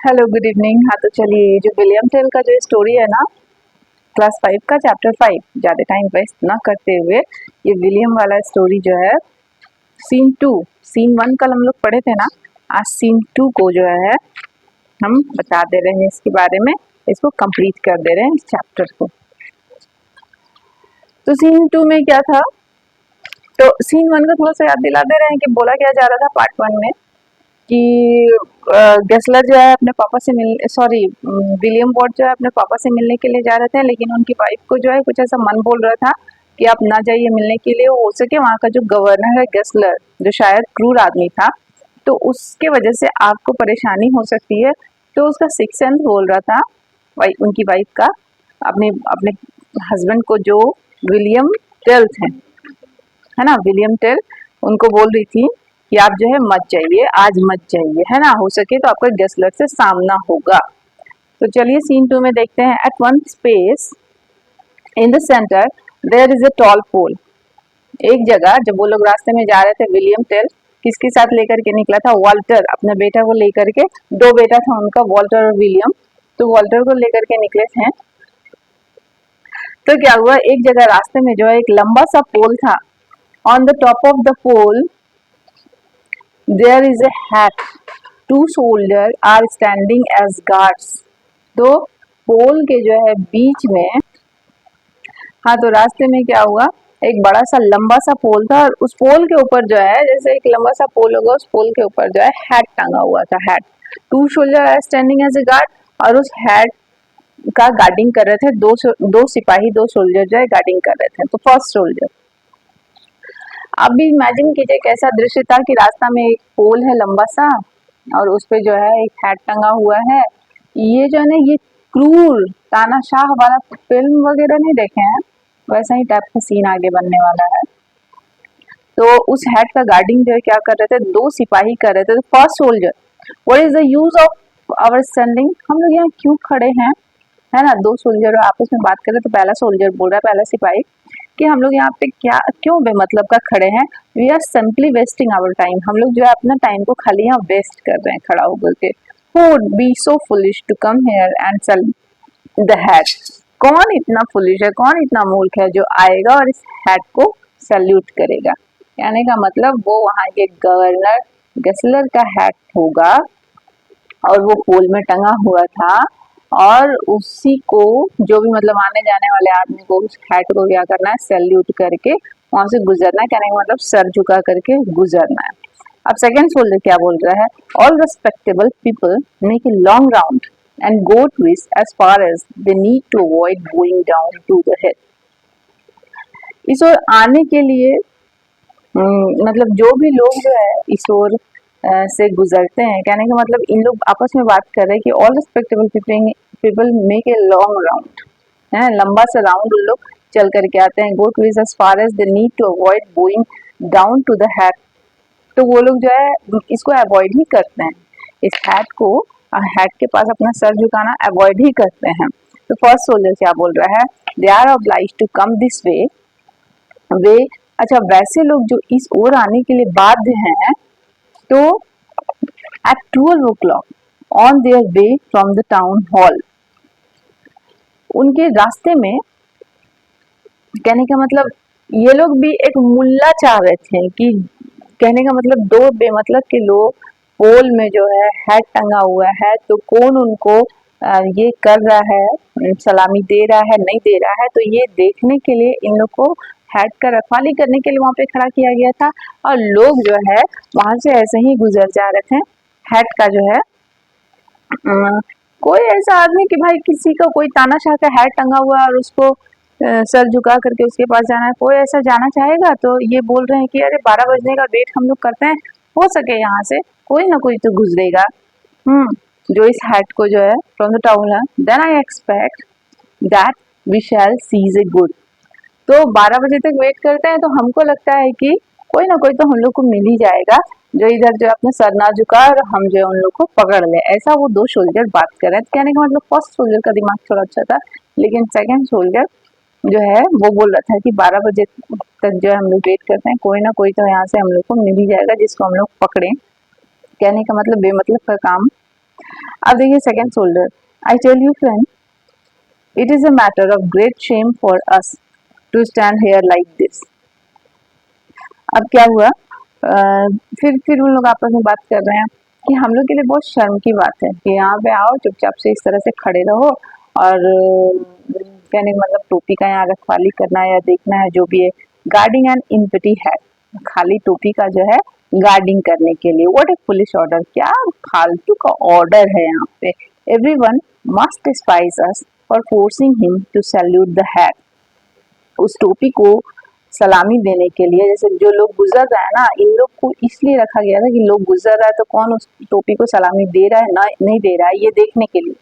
Hello good evening. हाँ तो चलिए, ये जो विलियम टेल का जो स्टोरी है ना, क्लास 5 का चैप्टर 5, ज़्यादा टाइम वेस्ट ना करते हुए ये विलियम वाला स्टोरी जो है सीन 1 कल हम लोग पढ़े थे ना, आज सीन 2 को जो है हम बता दे रहे हैं इसके बारे में, इसको कंप्लीट कर दे रहे हैं इस चैप्टर को। तो सीन 2 में क्या था, तो सीन 1 को थोड़ा सा याद दिला दे रहे हैं कि बोला क्या जा रहा था पार्ट 1 में कि गेस्लर जो है अपने पापा से विलियम वॉट जो है अपने पापा से मिलने के लिए जा रहे थे, लेकिन उनकी वाइफ को जो है कुछ ऐसा मन बोल रहा था कि आप ना जाइए मिलने के लिए, हो सके वहाँ का जो गवर्नर है गेस्लर, जो शायद क्रूर आदमी था, तो उसके वजह से आपको परेशानी हो सकती है। तो उसका सिक्स सेंस बोल रहा था उनकी वाइफ का अपने अपने हस्बैंड को, जो विलियम टेल थे, है ना, विलियम टेल, उनको बोल रही थी कि आप जो है मत जाइए, आज मत जाइए, है ना, हो सके तो आपका गेस्लर से सामना होगा। तो चलिए सीन 2 में देखते हैं। At one space in the centre there is a tall pole. एक जगह जब वो लोग रास्ते में जा रहे थे, विलियम टेल किसके साथ लेकर के निकला था, वॉल्टर, अपने बेटा को लेकर के, दो बेटा था उनका, वॉल्टर और विलियम, तो वॉल्टर को लेकर के निकले थे। तो क्या हुआ, एक जगह रास्ते में जो है एक लंबा सा पोल था। On the top of the pole there is a hat. Two soldiers are standing as guards. तो पोल के जो है बीच में, हाँ तो रास्ते में क्या हुआ, एक बड़ा सा लंबा सा पोल था और उस पोल के ऊपर जो है, जैसे एक लंबा सा पोल होगा, उस पोल के ऊपर जो है हैट टंगा हुआ था, hat. Two soldier are standing as a guard, और उस हैट का गार्डिंग कर रहे थे दो सिपाही, दो सोल्जर जो है गार्डिंग कर रहे थे। तो फर्स्ट सोल्जर, अब भी इमेजिन कीजिए कैसा दृश्य था कि रास्ता में एक पोल है लंबा सा और उस पे जो है एक हैट टंगा हुआ है। ये जो है ना, ये क्रूर तानाशाह वाला फिल्म वगैरह नहीं देखे हैं, वैसा ही टाइप का सीन आगे बनने वाला है। तो उस हैट का गार्डिंग जो है क्या कर रहे थे, दो सिपाही कर रहे थे। तो first soldier, what is the use of our standing, हम लोग यहाँ क्यों खड़े हैं, है ना, दो सोल्जर आपस में बात कर रहे। तो पहला सोल्जर बोल रहा है, पहला सिपाही, कि हम लोग यहाँ पे क्या क्यों बेमतलब का खड़े हैं, we are simply wasting our time, हम लोग जो है अपना टाइम को खाली यहाँ वेस्ट कर रहे हैं खड़ा होकर के। Who would be so foolish to come here and sell the hat? कौन इतना फुलिश है, कौन इतना मूर्ख है जो आएगा और इस हैट को सैल्यूट करेगा। कहने का मतलब वो वहाँ के गवर्नर गेस्लर का हैट होगा और वो पोल में टंगा हुआ था, और उसी को जो भी मतलब आने जाने वाले आदमी को उस हैट को क्या करना है, सैल्यूट करके वहां से गुजरना है। कहने का मतलब सर झुका करके गुजरना है। अब सेकंड सोल्जर क्या बोल रहा है, all respectable people make a long round and go twist as far as they need to avoid going down to the hill. इस ओर आने के लिए मतलब जो भी लोग जो है इस ओर से गुजरते हैं, कहने का मतलब इन लोग आपस में बात कर रहे हैं कि all respectable people make a long round, है लंबा सा राउंड उन लोग चल करके आते हैं। Go to is as far as they need to avoid going down to the hat. तो वो लोग जो है इसको अवॉइड ही करते हैं, इस हैट को, हैट के पास अपना सर झुकाना अवॉइड ही करते हैं। तो फर्स्ट सोल्जर क्या बोल रहा है, they are obliged to come this way. अच्छा, वैसे लोग जो इस ओर आने के लिए बाध्य हैं, तो at 12 o'clock on their way from the town hall, उनके रास्ते में, कहने का मतलब ये लोग भी एक मुल्ला चाह रहे थे कि, कहने का मतलब दो बेमतलब के लोग पोल में जो है हैट टंगा हुआ है, तो कौन उनको ये कर रहा है, सलामी दे रहा है नहीं दे रहा है, तो ये देखने के लिए इन लोग को हैट का रखवाली करने के लिए वहां पे खड़ा किया गया था। और लोग जो है वहां से ऐसे ही गुजर जा रहे थे। हैट का जो है कोई ऐसा आदमी कि भाई किसी का कोई तानाशाह का हैट टंगा हुआ और उसको सर झुका करके उसके पास जाना है, कोई ऐसा जाना चाहेगा। तो ये बोल रहे हैं कि अरे 12 बजने का वेट हम लोग करते हैं, हो सके यहाँ से कोई ना कोई तो गुजरेगा जो इस हैट को जो है फ्रॉम द टाउन है। Then I expect that we shall sees a good. तो 12 बजे तक वेट करते हैं, तो हमको लगता है कि कोई ना कोई तो हम लोग को मिल ही जाएगा जो इधर जो अपना सर ना झुका और हम जो है उन लोग को पकड़ ले। ऐसा वो दो सोल्जर बात कर रहे हैं। कहने का मतलब फर्स्ट सोल्जर का दिमाग थोड़ा अच्छा था, लेकिन सेकंड सोल्जर जो है वो बोल रहा था कि 12 बजे तक जो है हम लोग वेट करते हैं, कोई ना कोई तो यहाँ से हम लोग को मिल ही जाएगा जिसको हम लोग पकड़े। कहने का मतलब बेमतलब का काम। अब देखिए second soldier, I tell you friend, it is a matter of great shame for us to stand here like this. अब क्या हुआ, फिर उन लोग आपस में बात कर रहे हैं कि हम लोग के लिए बहुत शर्म की बात है कि यहाँ पे आओ चुपचाप से इस तरह से खड़े रहो और कहने का मतलब टोपी का यहाँ रखवाली करना है या देखना है जो भी है, गार्डिंग एन इम्पटी है, खाली टोपी का जो है गार्डिंग करने के लिए। व्हाट ए पुलिस ऑर्डर, क्या फालतू का ऑर्डर है यहाँ पे। Everyone must despise us for forcing him to salute the hat. उस टोपी को सलामी देने के लिए, जैसे जो लोग गुजर रहा है ना, इन लोग को इसलिए रखा गया था कि लोग गुजर रहा है तो कौन उस टोपी को सलामी दे रहा है ना नहीं दे रहा है ये देखने के लिए।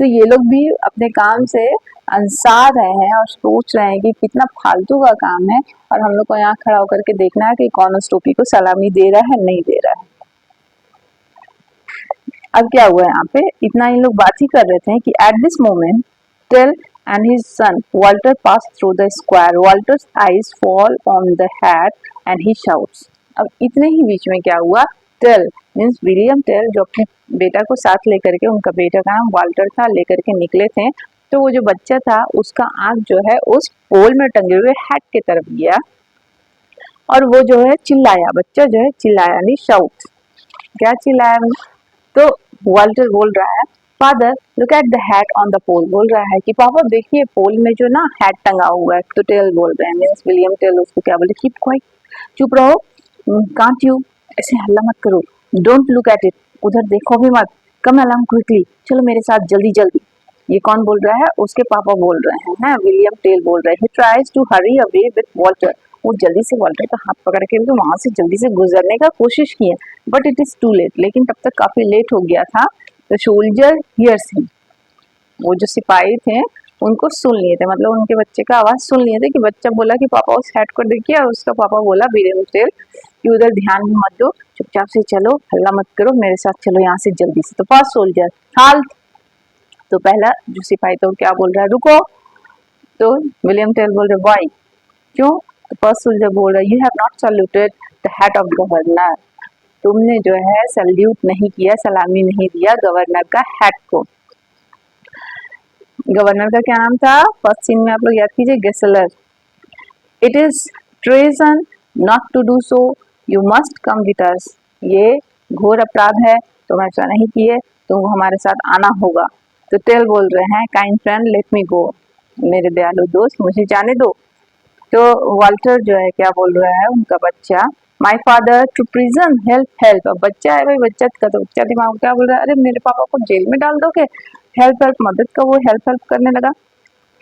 तो ये लोग भी अपने काम से अंसार रहे हैं और सोच रहे हैं कि कितना फालतू का काम है और हम लोग को यहाँ खड़ा होकर के देखना है कि कौन उस टोपी को सलामी दे रहा है नहीं दे रहा है। अब क्या हुआ यहाँ पे, इतना इन लोग बात ही कर रहे थे कि at this moment Tell and his son Walter pass through the square. Walter's eyes fall on the hat and he shouts. अब इतने ही बीच में क्या हुआ, टेल मीन्स विलियम टेल जो अपने बेटा को साथ लेकर के, उनका बेटा का नाम वाल्टर था, लेकर के निकले थे। तो वो जो बच्चा था उसका आंख जो है उस पोल में टंगे हुए हैट की तरफ गया और वो जो है चिल्लाया, बच्चा जो है चिल्लाया, नहीं शाउट, क्या चिल्लाया, तो वाल्टर बोल रहा है father look at the hat on the pole, बोल रहा है कि पापा देखिए पोल में जो ना हैट टंगा हुआ है। तो टेल बोल रहे हैं, मीन्स विलियम टेल उसको क्या बोले, कीप क्वाइट, चुप रहो, कांट यू, ऐसे हल्ला मत करो, डोंट लुक एट इट, उधर देखो भी मत, कम अलाउंग क्विकली, चलो मेरे साथ जल्दी जल्दी। ये कौन बोल रहा है, उसके पापा बोल रहे हैं ना, विलियम टेल बोल रहे हैं। He tries to hurry away with Walter, वो जल्दी से वाल्टर का हाथ पकड़ के तो वहां से जल्दी से गुजरने का कोशिश की है, but it is too late, लेकिन तब तक काफी लेट हो गया था। द सोल्जर हियर्स हिम, वो जो सिपाही थे उनको सुन लिए थे, मतलब उनके बच्चे का आवाज सुन लिए थे कि बच्चा बोला कि पापा उस हैट को देखिए, और उसका पापा बोला विलियम टेल कि उधर ध्यान भी मत दो, चुपचाप से चलो, हल्ला मत करो, मेरे साथ चलो यहाँ से जल्दी से। तो फर्स्ट सोल्जर हाल्ट, तो पहला जो सिपाही था वो क्या बोल रहा है, रुको। तो विलियम टेल बोल रहे वाई, क्यों। तो फर्स्ट सोल्जर बोल रहा है you have not saluted the hat off governor, तुमने जो है सैल्यूट नहीं किया, सलामी नहीं दिया गवर्नर का हैट को। गवर्नर का क्या नाम था, फर्स्ट सीन में आप लोग याद कीजिए, Gessler. It is treason not to do so, you must come with us, ये घोर अपराध है, तुम ऐसा नहीं किए, तुमको हमारे साथ आना होगा। तो टेल बोल रहे हैं काइंड फ्रेंड लेट मी गो, मेरे दयालु दोस्त मुझे जाने दो। तो वाल्टर जो है क्या बोल रहा है, उनका बच्चा, my father to prison, help help. अब बच्चा है भाई, बच्चा का तो बच्चा दिमाग क्या बोल रहा है, अरे मेरे पापा को जेल में डाल दोगे, हेल्प हेल्प मदद का, वो हेल्प हेल्प करने लगा।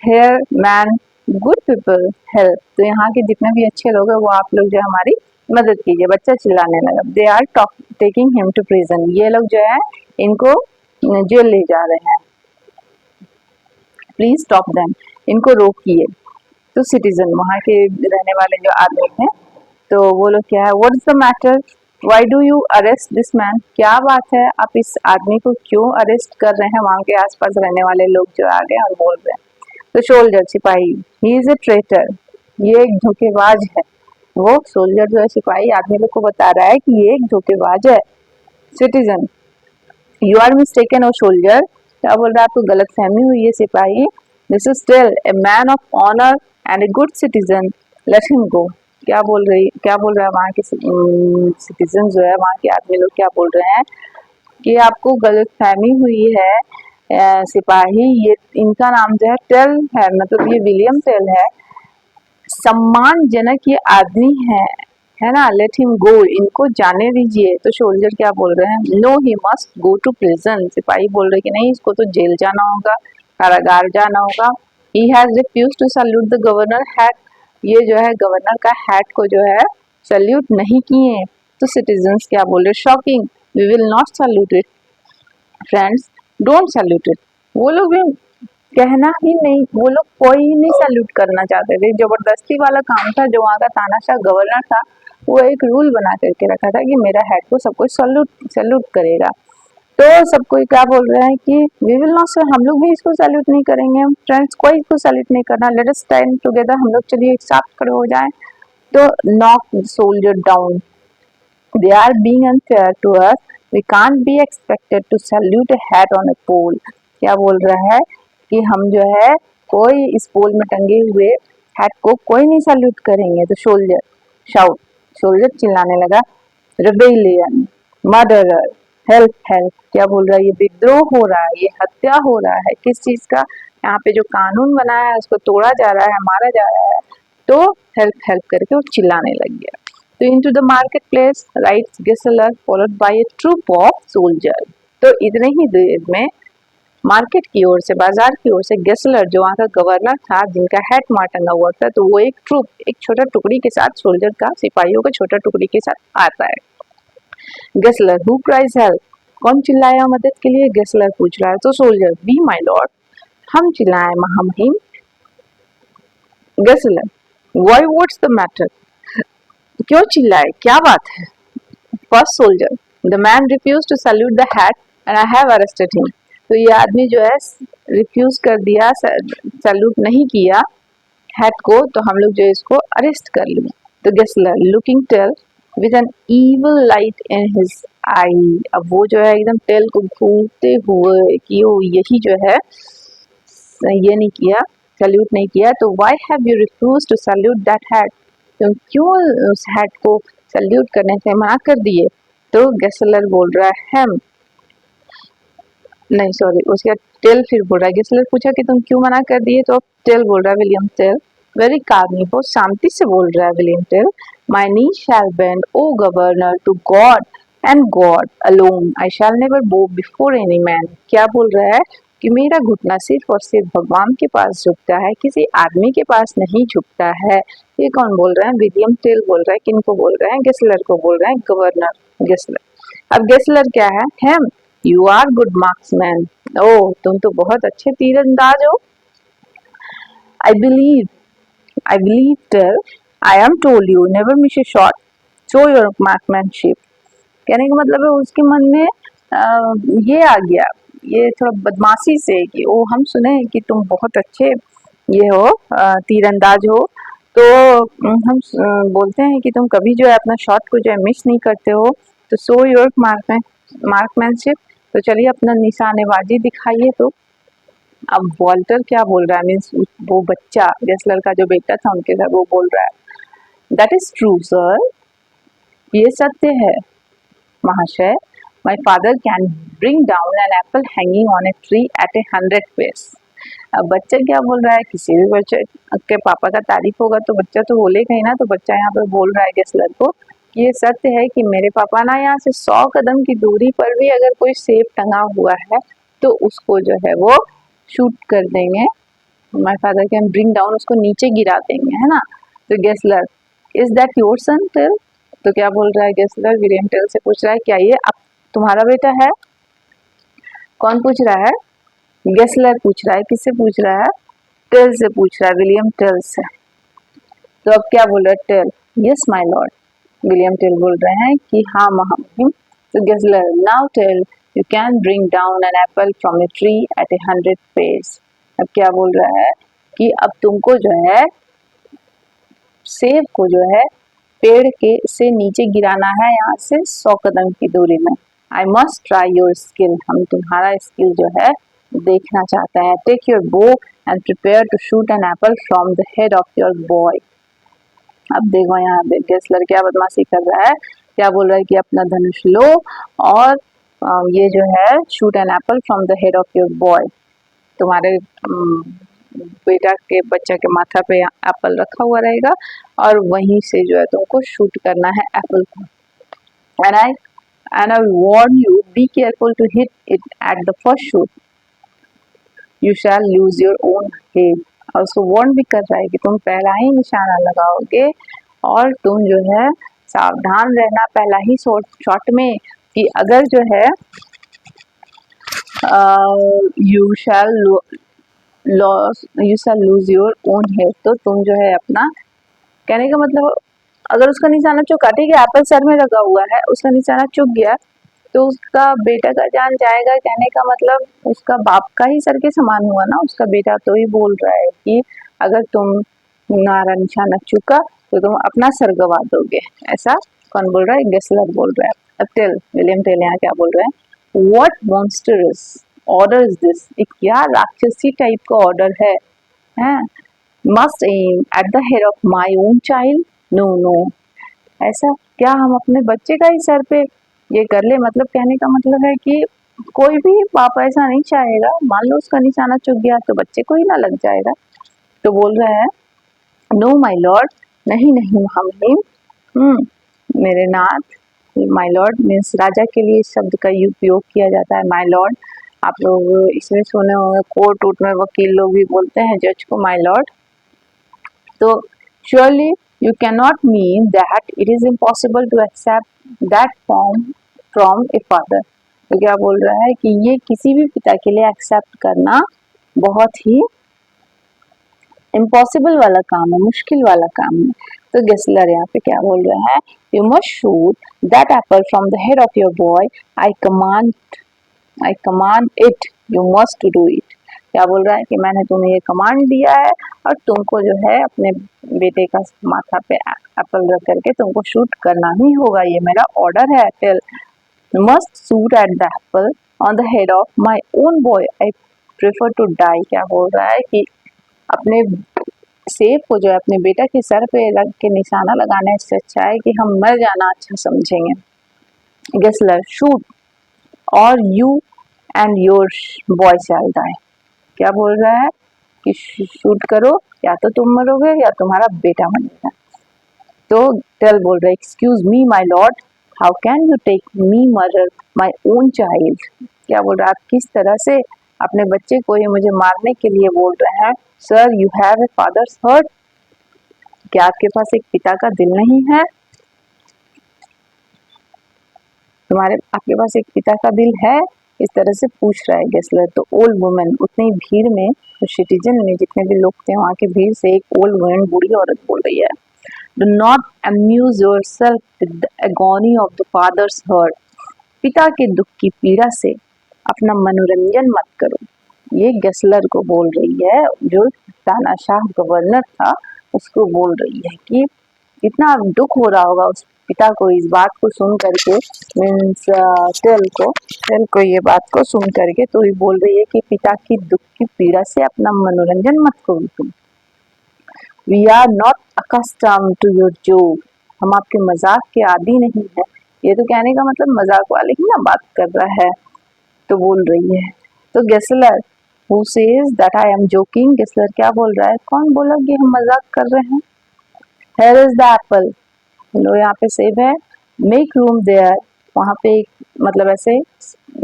Here man good people help, तो यहाँ के जितने भी अच्छे लोग हैं वो आप लोग जो हमारी मदद कीजिए, बच्चा चिल्लाने लगा। They are taking him to prison, ये लोग जो है इनको जेल ले जा रहे हैं, प्लीज स्टॉप देम, इनको रोकिए। तो सिटीजन वहाँ के रहने वाले जो आदमी थे तो वो लोग क्या है, what is the matter, why do you arrest this man, क्या बात है आप इस आदमी को क्यों अरेस्ट कर रहे हैं। वहाँ के आसपास रहने वाले लोग जो आ गए और बोल रहे हैं। तो सोल्जर सिपाही, ही इज ए ट्रेटर, ये एक धोखेबाज है। वो सोल्जर जो है सिपाही आदमी लोग को बता रहा है कि ये एक धोखेबाज है। Citizen, you are mistaken O soldier, क्या बोल रहा है, आपको गलत फहमी हुई है सिपाही। This is still a man of honour and a good citizen, let him go. क्या बोल रहा है वहाँ के सिटीजन जो है, वहाँ के आदमी लोग क्या बोल रहे हैं कि आपको गलत फहमी हुई है सिपाही, ये इनका नाम जो है टेल है, मतलब ये विलियम टेल है, सम्मानजनक ये आदमी है ना, लेट हिम गो, इनको जाने दीजिए। तो सोल्जर क्या बोल रहे हैं, no he must go to prison, सिपाही बोल रहे कि नहीं, इसको तो जेल जाना होगा, कारागार जाना होगा। He has refused to salute the governor hat, ये जो है गवर्नर का हैट को जो है सैल्यूट नहीं किए। तो सिटीजन्स क्या बोल रहे, shocking, we will not salute it, friends don't salute it. वो लोग भी कहना ही नहीं, वो लोग कोई ही नहीं सैल्यूट करना चाहते थे, जबरदस्ती वाला काम था। जो वहाँ का तानाशाह गवर्नर था वो एक रूल बना करके रखा था कि मेरा हेड को सब कोई सैल्यूट करेगा। तो सब कोई क्या बोल रहे हैं कि वी विल नॉट, हम लोग भी इसको सैल्यूट नहीं करेंगे, फ्रेंड्स कोई इसको सैल्यूट नहीं करना, लेट अस स्टैंड टुगेदर, हम लोग चलिए एक साथ खड़े हो जाएं। तो knock soldier down, they are being unfair to us, we can't be expected to salute a hat on a pole. क्या बोल रहा है कि हम जो है कोई इस पोल में टंगे हुए हैट को कोई नहीं सैल्यूट करेंगे। तो सोल्जर चिल्लाने लगा, रिबेलियन, मर्डरर, हेल्प हेल्प। क्या बोल रहा है, ये विद्रोह हो रहा है, ये हत्या हो रहा है। किस चीज का? यहाँ पे जो कानून बना है उसको तोड़ा जा रहा है, मारा जा रहा है। तो हेल्प हेल्प करके वो चिल्लाने लग गया। तो into the market place rides Gessler followed by a troop of soldier. तो इतने ही देर में मार्केट की ओर से, बाजार की ओर से गेसलर जो वहाँ का गवर्नर था, जिनका हेड वहाँ टंगा हुआ था, तो वो एक ट्रूप, एक छोटा टुकड़ी के साथ, सोल्जर का, सिपाहियों का छोटा टुकड़ी के साथ आता है। Gessler, who cries help? कौन चिल्लाया मदद के लिए? गेसलर पूछ रहा है। तो सोल्जर, वी माय लॉर्ड, हम चिल्लाए महामहिम। Gessler, why, what's the matter? क्यों चिल्लाए, क्या बात है? First soldier, the man refuse to salute the hat and I have arrested him. तो ये आदमी जो है रिफ्यूज कर दिया, सैल्यूट नहीं किया हैट को, तो हम लोग जो है इसको अरेस्ट कर लिए। तो Gessler, looking Tell with an evil light in his eye. अब वो जो है एकदम टेल को घूरते हुए कि वो यही जो है ये नहीं किया, सैल्यूट नहीं किया। तो why have you refuse to salute that hat? तुम क्यों उस हैट को सैल्यूट करने से मना कर दिए? तो गेसलर बोल रहा है हम नहीं, सॉरी, उसके टेल फिर बोल रहा है। गेसलर पूछा कि तुम क्यों मना कर दिए? तो टेल बोल रहा है, विलियम टेल, वेरी कामली, बहुत शांति से बोल रहा है William Tell, my knee shall bend O governor to God and God alone, I shall never bow before any man. क्या बोल रहा है कि मेरा घुटना सिर्फ और सिर्फ भगवान के पास झुकता है, किसी आदमी के पास नहीं झुकता है। ये कौन बोल रहा है? विलियम टेल बोल रहा है। किनको बोल रहा है? गेसलर को बोल रहा है, गवर्नर गेसलर। अब गेसलर क्या है? हम, you are good marksman, oh तुम तो बहुत अच्छे तीरंदाज हो। I believe Tell, I am told you never miss a shot, show your marksmanship. कहने का मतलब है उसके मन में ये आ गया, ये थोड़ा बदमाशी से कि ओ हम सुने कि तुम बहुत अच्छे ये हो, तीरंदाज हो, तो हम बोलते हैं कि तुम कभी जो है अपना शॉट को जो है मिस नहीं करते हो। तो शो योर मार्कमैनशिप, तो चलिए अपना निशानेबाजी दिखाइए। तो अब वॉल्टर क्या बोल रहा है, मीन्स वो बच्चा, गेसलर का जो बेटा था उनके साथ, वो बोल रहा है, दैट इज ट्रू सर, ये सत्य है महाशय, my father can bring down an apple hanging on a tree at 100 pace. अब बच्चा क्या बोल रहा है? किसी भी बच्चे के पापा का तारीफ होगा तो बच्चा तो बोलेगा ही ना। तो बच्चा यहाँ पर बोल रहा है गेसलर को कि ये सत्य है कि मेरे पापा ना यहाँ से 100 कदम की दूरी पर भी अगर कोई सेब टंगा हुआ है तो उसको जो है वो शूट कर देंगे, my father can bring down, उसको नीचे गिरा देंगे, है ना। तो Gessler, is that your son Tell? तो क्या बोल रहा है गेसलर? विलियम टेल से पूछ रहा है, क्या ये अब तुम्हारा बेटा है? कौन पूछ रहा है? गेसलर पूछ रहा है। किससे पूछ रहा है? टेल से पूछ रहा है, विलियम टेल से। तो अब क्या बोल रहा है Tell? Yes my lord, William Tell बोल रहे हैं कि हाँ महामहिम। तो Gessler, now Tell, you can bring down an apple from a tree at 100 pace. अब क्या बोल रहा है कि अब तुमको जो है सेब को जो है पेड़ के से नीचे गिराना है यहाँ से 100 कदम की दूरी में। I must try your skill, हम तुम्हारा स्किल जो है देखना चाहता है। Take your bow and prepare to shoot an apple from the head of your boy. अब देखो यहाँ पे गेसलर क्या बदमाशी कर रहा है, क्या बोल रहा है कि अपना धनुष लो और ये जो है shoot an apple from the head of your boy, तुम्हारे बेटा के बच्चा के माथा पे एप्पल रखा हुआ रहेगा और वहीं से जो है तुमको शूट करना है एप्पल को। And I warn you, be careful to hit it at the first shoot, you shall lose your own head. और उसको वार्न भी कर रहा है कि तुम पहला ही निशाना लगाओगे और तुम जो है सावधान रहना पहला ही शॉट में कि अगर जो है you shall lose your own head, तो तुम जो है अपना, कहने का मतलब अगर उसका निशाना चुका, ठीक है एप्पल सर में लगा हुआ है, उसका निशाना चुक गया तो उसका बेटा का जान जाएगा। कहने का मतलब उसका बाप का ही सर के समान हुआ ना उसका बेटा। तो ही बोल रहा है कि अगर तुम्हारा निशाना चुका तो तुम अपना सर गवा दोगे। ऐसा कौन बोल रहा है? गेसलर बोल रहा है। अब टेल, विलियम टेल यहाँ क्या बोल रहे हैं, what monstrous order is this, एक क्या राक्षसी टाइप का ऑर्डर है, must aim at the head of my own child, no no, ऐसा क्या हम अपने बच्चे का ही सर पे ये कर ले, मतलब कहने का मतलब है कि कोई भी बाप ऐसा नहीं चाहेगा, मान लो उसका निशाना चुक गया तो बच्चे को ही ना लग जाएगा। तो बोल रहा है नो माय लॉर्ड, नहीं नहीं महामहिम, मेरे नाथ, माय लॉर्ड मीन्स राजा के लिए इस शब्द का उपयोग किया जाता है माय लॉर्ड। आप लोग इसमें सुने होंगे कोर्ट वोट में वकील लोग भी बोलते हैं जज को माय लॉर्ड। तो surely you cannot mean that it is impossible to accept that form from a father। तो क्या बोल रहा है कि ये किसी भी पिता के लिए एक्सेप्ट करना बहुत ही इम्पॉसिबल वाला काम है, मुश्किल वाला काम है। तो गेस्लर यहाँ पे क्या बोल रहा है, you must shoot that Apple from the head of your boy, I command it, you must do it. क्या बोल रहा है कि मैंने तुम्हें ये कमांड दिया है और तुमको जो है अपने बेटे का माथा पे एप्पल रख करके तुमको शूट करना ही होगा, ये मेरा ऑर्डर है। Tell must shoot at the apple on the head of my own boy, I prefer to die. क्या बोल रहा है कि अपने सेब को जो है अपने बेटा के सर पे रख के निशाना लगाने से अच्छा है कि हम मर जाना अच्छा समझेंगे। गेस्लर शूट और you and your boy shall die. क्या बोल रहा है कि शूट करो, या तो तुम मरोगे या तुम्हारा बेटा मरेगा। तो टेल बोल रहा है excuse me my lord, how can you take me murder my own child. क्या बोल रहा है, आप किस तरह से अपने बच्चे को ये मुझे मारने के लिए बोल रहे हैं। Sir you have a fathers heart, क्या आपके पास एक पिता का दिल नहीं है, आपके पास एक पिता का दिल है, इस तरह से पूछ रहा है गेस्लर। तो ओल्ड वुमेन, उतनी भीड़ में तो सिटीजन में जितने भी लोग थे वहाँ की भीड़ से एक ओल्ड वुमेन, बूढ़ी औरत बोल रही है, do not amuse yourself with the agony of the father's heart, पिता के दुख की पीड़ा से अपना मनोरंजन मत करो। ये गेस्लर को बोल रही है, जो तानाशाह गवर्नर था उसको बोल रही है कि इतना दुख हो रहा होगा उस पिता को इस बात को सुन करके, मीन्स टेल को ये बात को सुन करके, तो ये बोल रही है कि पिता की दुख की पीड़ा से अपना मनोरंजन मत करो तुम। We are not accustomed to your joke, हम आपके मजाक के आदी नहीं है। ये तो कहने का मतलब मजाक वाले की ना बात कर रहा है, तो बोल रही है। तो Gessler who says that I am joking, Gessler क्या बोल रहा है, कौन बोला कि हम मजाक कर रहे हैं। Here is the apple, लो यहाँ पे सेब है, मेक रूम देयर, वहाँ पे एक मतलब ऐसे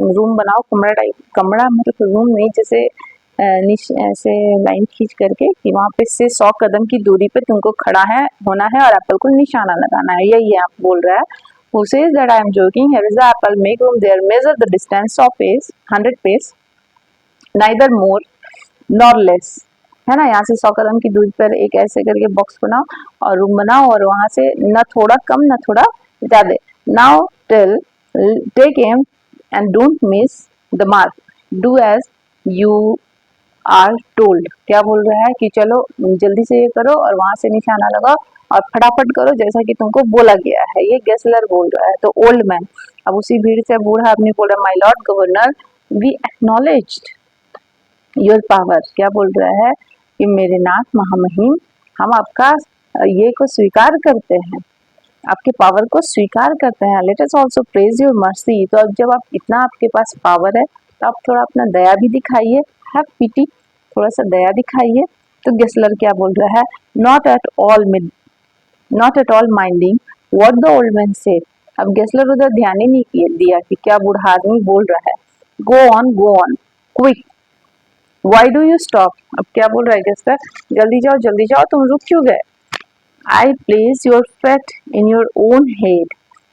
रूम बनाओ, कमरा टाइप, कमरा मतलब रूम नहीं, जैसे ऐसे लाइन खींच करके कि वहाँ पे से 100 कदम की दूरी पे तुमको खड़ा है होना है और एप्पल को निशाना लगाना है, यही आप बोल रहा है। Who says that I am joking? Here is the apple, make room there, measure the distance of pace 100 pace, neither more nor less, है ना। यहाँ से 100 कदम की दूरी पर एक ऐसे करके बॉक्स बनाओ और रूम बनाओ, और वहां से न थोड़ा कम न थोड़ा ज्यादा। Now Tell take aim and don't miss the mark, do as you are told. क्या बोल रहा है कि चलो जल्दी से ये करो और वहां से निशाना लगाओ और फटाफट करो जैसा कि तुमको बोला गया है, ये गेस्लर बोल रहा है। तो ओल्ड मैन, अब उसी भीड़ से बूढ़ा आदमी बोला, my lord governor we acknowledged your power. क्या बोल रहा है कि मेरे नाथ महामहिम, हम आपका ये को स्वीकार करते हैं, आपके पावर को स्वीकार करते हैं। Let us also praise your mercy, तो अब जब आप इतना आपके पास पावर है तो आप थोड़ा अपना दया भी दिखाइए, हैव पिटी, थोड़ा सा दया दिखाइए। तो गेस्लर क्या बोल रहा है, not at all minding what the old man said. अब गेस्लर उधर ध्यान ही नहीं दिया कि क्या बूढ़ा आदमी बोल रहा है। Go on quick, why do you stop, अब क्या बोल रहा है गेस्लर, जल्दी जाओ, तुम रुक क्यों गए। I place your fate in your own head,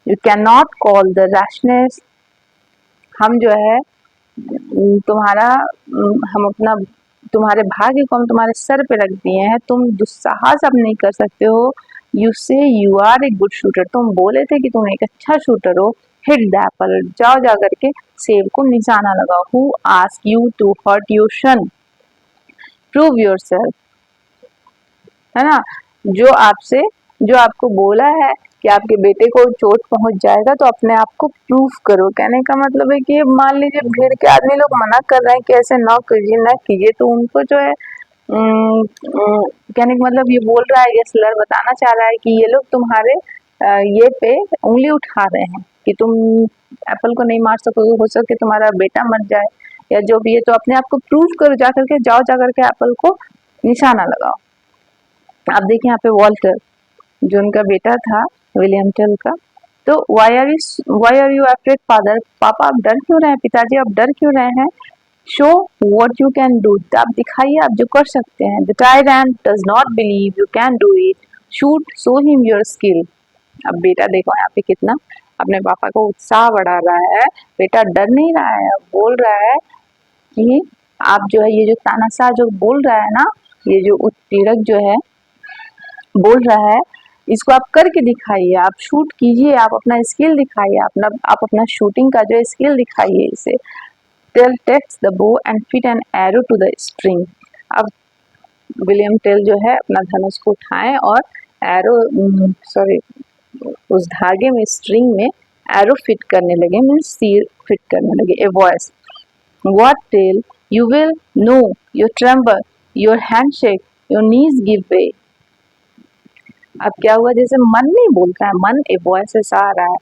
you can not call the rashness, हम जो है तुम्हारे भाग्य को हम तुम्हारे सर पे रख दिए हैं, तुम दुस्साहस अब नहीं कर सकते हो। You say you are a good shooter, तुम बोले थे कि तुम एक अच्छा शूटर हो। हिट द एप्पल, जाओ जा करके सेब को निशाना लगाओ। Who ask you to hurt your son, prove yourself, है ना। जो आपको बोला है कि आपके बेटे को चोट पहुंच जाएगा तो अपने आप को प्रूफ करो। कहने का मतलब है कि मान लीजिए भीड़ के आदमी लोग मना कर रहे हैं कि ऐसे ना कीजिए ना कीजिए, तो उनको जो है कहने का मतलब ये बोल रहा है, ये स्लर बताना चाह रहा है कि ये लोग तुम्हारे ये पे उंगली उठा रहे हैं कि तुम एप्पल को नहीं मार सकोगे, हो सके तुम्हारा बेटा मर जाए या जो भी है। तो अपने आप को प्रूफ करो, जाकर के जाओ, जाकर के एप्पल को निशाना लगाओ। आप देखिए यहाँ पे वॉल्टर जो उनका बेटा था विलियम टेल का, तो why are you afraid father, पापा आप डर क्यों रहे हैं, पिताजी आप डर क्यों रहे हैं। Show what you can do, आप दिखाइए आप जो कर सकते हैं। The tyrant does not believe you can do it, shoot show him your skill. अब बेटा देखो यहाँ पे कितना अपने पापा को उत्साह बढ़ा रहा है, बेटा डर नहीं रहा है, बोल रहा है कि आप जो है ये जो तानाशाह जो बोल रहा है ना, ये जो उत्पीड़क जो है बोल रहा है, इसको आप करके दिखाइए, आप शूट कीजिए, आप अपना स्किल दिखाइए, आप अपना शूटिंग का जो स्किल दिखाइए इसे। Tell takes the bow and fit an arrow to the string. अब विलियम टेल जो है अपना धनुष को उठाएं और एरो उस धागे में स्ट्रिंग में एरो फिट करने लगे, मीन्स तीर फिट करने लगे। A voice, what Tell, you will know, your tremble, your handshake, your knees give way. अब क्या हुआ, जैसे मन नहीं बोलता है, मन ए वॉइस ऐसा आ रहा है,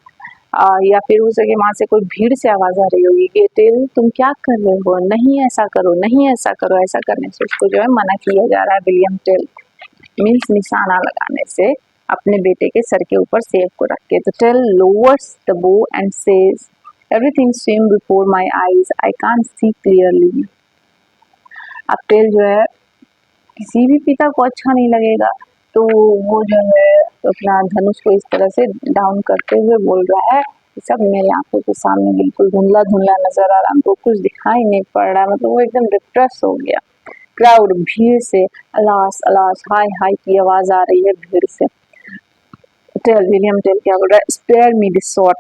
या फिर हो सके वहां से कोई भीड़ से आवाज आ रही होगी कि टेल तुम क्या कर रहे हो, नहीं ऐसा करो, नहीं ऐसा करो। ऐसा करने से उसको जो है मना किया जा रहा है। विलियम टेल मीन्स निशाना लगाने से अपने बेटे के सर के ऊपर सेब को रख के। तो Tell lowers the bow and says everything swim before my eyes, I can't see clearly. अब टेल जो है किसी भी पिता को अच्छा नहीं लगेगा, तो वो जो है अपना धनुष को इस तरह से डाउन करते हुए बोल रहा है, सब मेरे आंखों के सामने बिल्कुल धुंधला धुंधला नजर आ रहा, हमको कुछ दिखाई नहीं पड़ रहा। मतलब वो एकदम डिप्रेस हो गया। क्राउड, भीड़ से अलास अलास हाय हाय की आवाज आ रही है भीड़ से। टेल, विलियम टेल क्या बोल रहा है, स्पेयर मी दिस शॉट।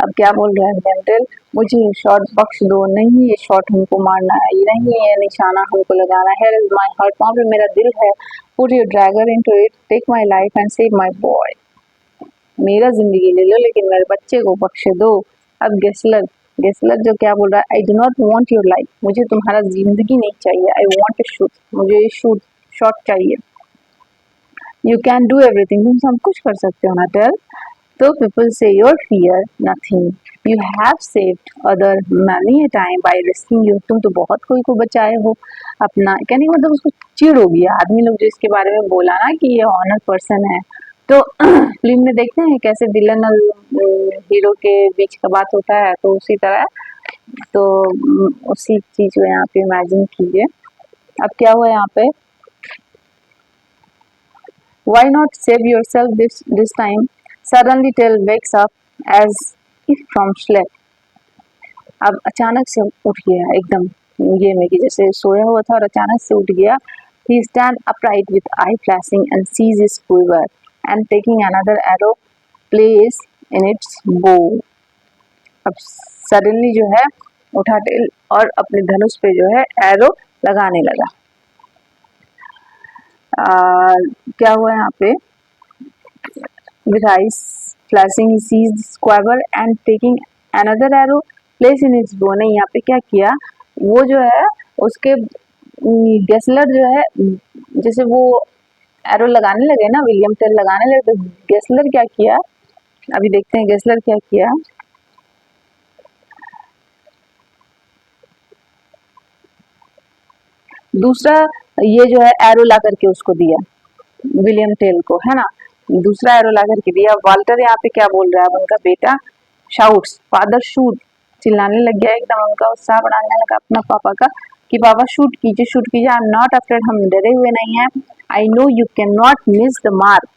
अब क्या बोल रहा है विलियम टेल, मुझे ये शॉट बख्श दो, नहीं ये शॉट हमको मारना है, नहीं ये निशाना हमको लगाना है। Here is my heart, वहाँ पे मेरा दिल है। Put your dagger into it, take my life and save my boy। मेरा जिंदगी ले लो लेकिन मेरे बच्चे को बख्श दो। अब गेस्लर जो क्या बोल रहा है, I do not want your life, मुझे तुम्हारा जिंदगी नहीं चाहिए। आई वॉन्ट टू शूट, मुझे शॉट चाहिए। यू कैन डू एवरीथिंग, तुम सब कुछ कर सकते हो ना टेल। तो people say your fear nothing, you have saved other many a time by risking you, तुम तो बहुत कोई को बचाए हो अपना। कहने मतलब उसको चिढ़ हो गया आदमी लोग जो इसके बारे में बोला ना कि ये ऑनर पर्सन है। तो फिल्म में देखते हैं कैसे विलन और हीरो के बीच का बात होता है, तो उसी तरह तो उसी चीज को यहाँ पे इमेजिन कीजिए। अब क्या हुआ यहाँ पे, why not save yourself this time, suddenly Tel wakes up as if from sleep। अब अचानक से उठ गया एकदम, ये में कि जैसे सोया हुआ था और अचानक से उठ गया। He stand upright with eye flashing and sees his quiver and taking another arrow place in its bow। अब सडनली जो है उठा टेल और अपने धनुष पे जो है एरो लगाने लगा। क्या हुआ यहाँ पे, with eyes flashing he sees this quiver and taking another arrow place in its bow। ने यहाँ पे क्या किया, वो जो है उसके गेस्लर जो है जैसे वो एरो लगाने लगे ना, विलियम टेल लगाने लगे, तो गेस्लर क्या किया, अभी देखते हैं गेस्लर क्या किया। दूसरा ये जो है एरो ला करके उसको दिया विलियम टेल को, है ना, दूसरा एरो ला करके दिया। वाल्टर यहाँ पे क्या बोल रहा है, उनका बेटा शाउट्स फादर शूट, चिल्लाने लग गया एकदम, उनका उत्साह बढ़ाने लगा अपना पापा का कि पापा शूट कीजिए शूट कीजिए। आई एम नॉट अफ्रेड, हम डरे हुए नहीं हैं। I know you can not miss the mark,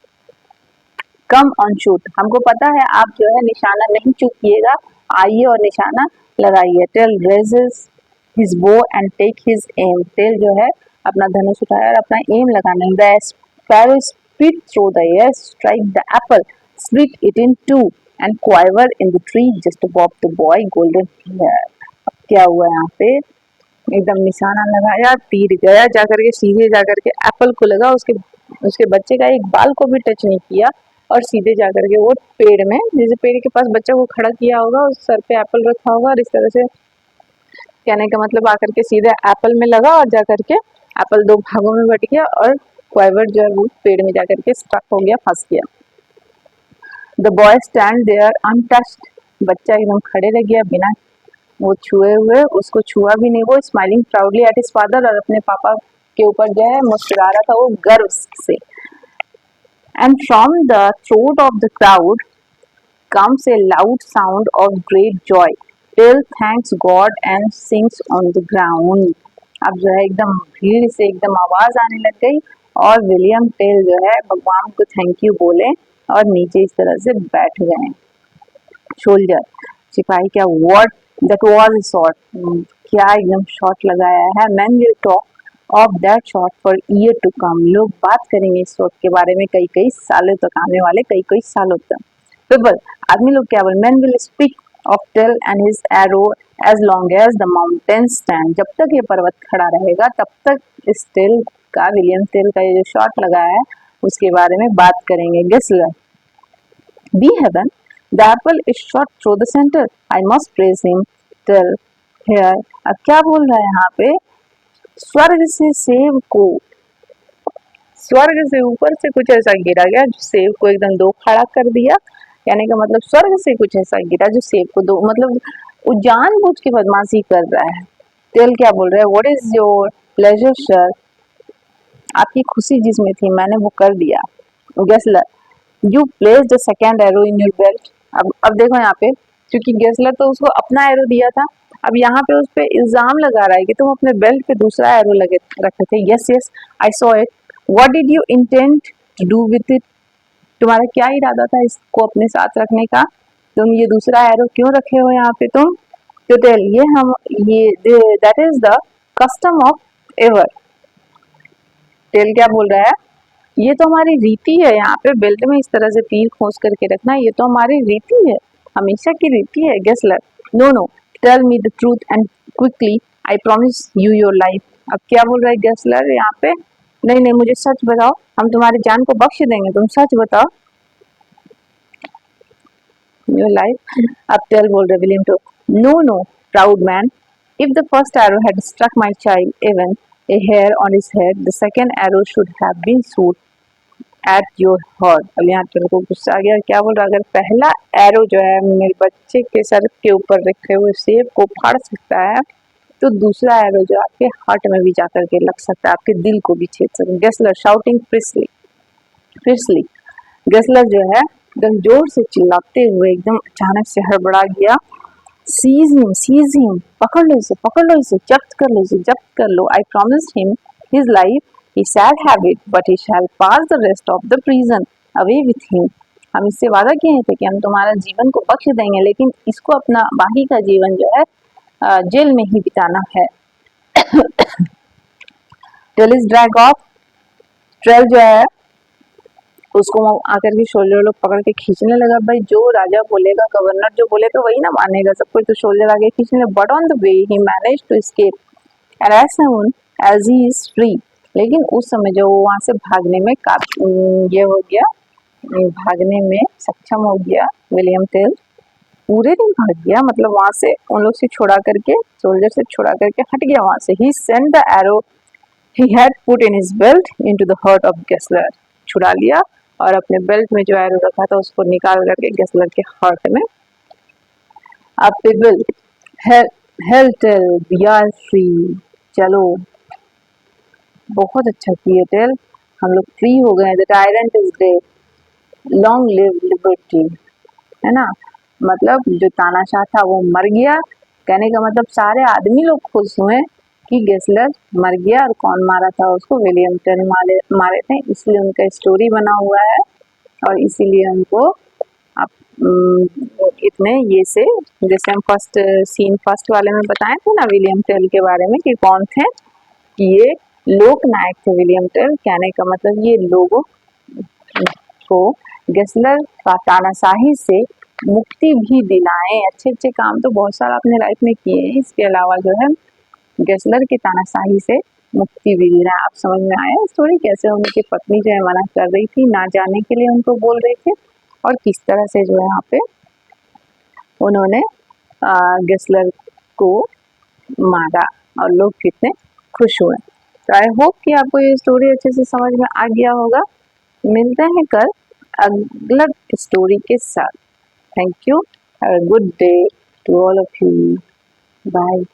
come on shoot, हमको पता है आप जो है निशाना नहीं चूकिएगा, आइए और निशाना लगाइए। Tell raises his bow and take his aim, Tell जो है अपना धनुष उठाया और अपना एम लगाने। The sparrow split through the air, strike the apple, split it in two and quiver in the tree just above the boy golden hair. अब क्या हुआ यहाँ पे, एकदम निशाना लगाया, तीर गया जाकर के सीधे जाकर के एप्पल को लगा, उसके बच्चे का एक बाल को भी टच नहीं किया और सीधे जाकर के वो पेड़ में, जैसे पेड़ के पास बच्चा को खड़ा किया होगा, उस सर पे एप्पल रखा होगा और इस तरह से, कहने का मतलब आकर के सीधे एप्पल में लगा और जाकर के एप्पल दो भागों में बट गया और क्वाइवर्ट जो है वो पेड़ में जाकर के स्टक हो गया, फंस गया। The boy stand there untouched, बच्चा एकदम खड़े रह गया बिना वो छुए हुए, उसको छुआ भी नहीं, वो smiling proudly at his father, और अपने पापा के ऊपर जो है मुस्कुरा रहा था वो गर्व से। And from the throat of the crowd comes a loud sound of great joy. Till thanks God and sinks on the ground. अब जो है एकदम भीड़ से एकदम आवाज आने लग गई और विलियम टेल जो है भगवान को थैंक यू बोले और नीचे इस तरह से बैठ गए। सोल्जर, सिपाही, क्या व्हाट दैट वाज शॉट, क्या एकदम शॉट लगाया है। Man will talk of that shot for year to come, लोग बात करेंगे इस शॉट के बारे में कई कई सालों तक, आने वाले कई कई सालों तक। पीपल, आदमी लोग क्या बोले, man will speak of Tell and his arrow as long as the mountain stand, जब तक ये पर्वत खड़ा रहेगा तब तक इस टेल का, विलियम टेल का ये जो शॉट लगाया है उसके बारे में बात करेंगे। Gessler, by heaven the apple is shot through the centre, I must praise him Tell here. अब क्या बोल रहा है यहाँ पे, स्वर्ग से सेब को, स्वर्ग से ऊपर से कुछ ऐसा गिरा गया जो सेब को एकदम दो खड़ा कर दिया, कहने का मतलब स्वर्ग से कुछ ऐसा गिरा जो सेब को दो, मतलब वो जानबूझ के बदमाशी कर रहा है। टेल क्या बोल रहा है, what is your pleasure sir, आपकी खुशी जिसमें थी मैंने वो कर दिया। Gessler, you place the second arrow in your belt. अब देखो यहाँ पे, क्योंकि गेस्लर तो उसको अपना एरो दिया था, अब यहाँ पे उस पर इल्जाम लगा रहा है कि तुम अपने बेल्ट पे दूसरा एरो लगे रखे थे। Yes yes I saw it, what did you intend to do with it, तुम्हारा क्या इरादा था इसको अपने साथ रखने का, तुम ये दूसरा एरो क्यों रखे हो यहाँ पे तुम। तो टेल, ये हम ये that is the custom of ever. Tell क्या बोल रहा है, ये तो हमारी रीति है, यहाँ पे बेल्ट में इस तरह से तीर खोस करके रखना, ये तो हमारी रीति है, हमेशा की रीति है। Gessler, no no tell me the truth and quickly I promise you your life. अब क्या बोल रहा है गेस्लर यहाँ पे, नहीं नहीं मुझे सच बताओ, हम तुम्हारी जान को बख्श देंगे, तुम सच बताओ योर लाइफ। अब टेल बोल रहे William to, no no proud man, if the first arrow had struck my child even a hair on his head, the second arrow should have been shot at your heart। अब यहाँ tell को गुस्सा आ गया, क्या बोल रहा, अगर पहला एरो जो है मेरे बच्चे के सर के ऊपर रखे हुए सेब को फाड़ सकता है तो दूसरा एरो जो आपके हार्ट में भी जाकर के लग सकता है, आपके दिल को भी छेद सकता है। गेस्लर शाउटिंग फियर्सली, गेस्लर जो है एकदम जोर से चिल्लाते हुए एकदम अचानक से हड़बड़ा गया। सीज हिम, पकड़ लो इसे, जब्त कर लो इसे, जब्त कर लो। I promised him his life, he shall have it, but he shall pass the rest of the prison away with him. हम इससे वादा किए थे कि हम तुम्हारा जीवन को बख्श देंगे, लेकिन इसको अपना बाकी का जीवन जो है जेल में ही बिताना है। Tell is drag off, Tell जो है उसको आकर के सोल्जर लोग पकड़ के खींचने लगा। भाई जो राजा बोलेगा, गवर्नर जो बोलेगा वही ना मानेगा, सब कोई तो सोल्जर आगे खींचने। But on the way he manage to escape and as soon as he is free, लेकिन उस समय जो वो वहां से भागने में ये हो गया, भागने में सक्षम हो गया विलियम टेल, पूरे दिन भाग गया, मतलब वहां से उन लोग से छुड़ा करके, सोल्जर से छुड़ा करके हट गया वहां से। He send the arrow he had put in his belt into the heart of Gessler, छुड़ा लिया और अपने बेल्ट में जो एरो रखा था उसको निकाल करके गेस्लर के हार्ट में। अब people, hail Tell we are free, चलो बहुत अच्छा किए टेल, हम लोग फ्री हो गए। The tyrant is dead, long live liberty, है ना, मतलब जो तानाशाह था वो मर गया, कहने का मतलब सारे आदमी लोग खुश हुए कि गेस्लर मर गया, और कौन मारा था उसको, विलियम टेल मारे थे, इसलिए उनका स्टोरी बना हुआ है और इसीलिए उनको आप इतने ये से, जैसे हम फर्स्ट वाले में बताए थे ना विलियम टेल के बारे में कि कौन थे, कि ये लोक नायक थे विलियम टेल, कहने का मतलब ये लोगों को गेस्लर का तानाशाही से मुक्ति भी दिलाए। अच्छे अच्छे काम तो बहुत सारा अपने लाइफ में किए हैं, इसके अलावा जो है गेस्लर के तानाशाही से मुक्ति भी दे रहा है। आप समझ में आया स्टोरी, कैसे उनकी पत्नी जो है मना कर रही थी, ना जाने के लिए उनको बोल रहे थे, और किस तरह से जो है यहाँ पे उन्होंने गेस्लर को मारा और लोग कितने खुश हुए। तो आई होप कि आपको ये स्टोरी अच्छे से समझ में आ गया होगा। मिलते हैं कल अगला स्टोरी के साथ। Thank you, have a good day to all of you, bye.